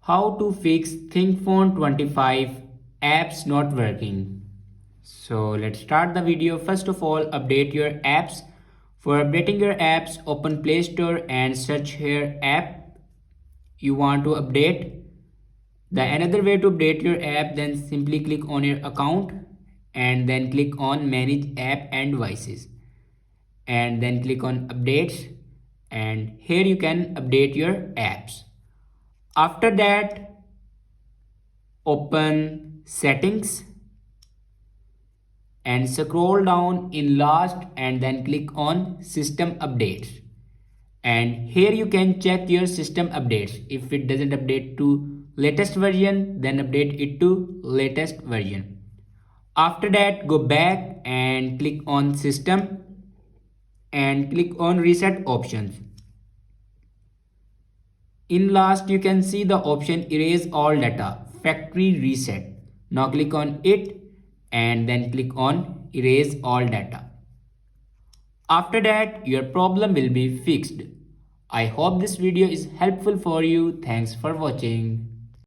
How to fix ThinkPhone 25 apps not working. So let's start the video. First of all, update your apps. For updating your apps, open Play Store and search here app you want to update. The another way to update your app, then simply click on your account and then click on manage app and devices and then click on updates, and here you can update your apps. After that, open settings and scroll down in last and then click on system updates, and here you can check your system updates. If it doesn't update to latest version, then update it to latest version. After that, go back and click on system and click on reset options. In last, you can see the option erase all data, factory reset. Now click on it and then click on erase all data. After that, your problem will be fixed. I hope this video is helpful for you. Thanks for watching.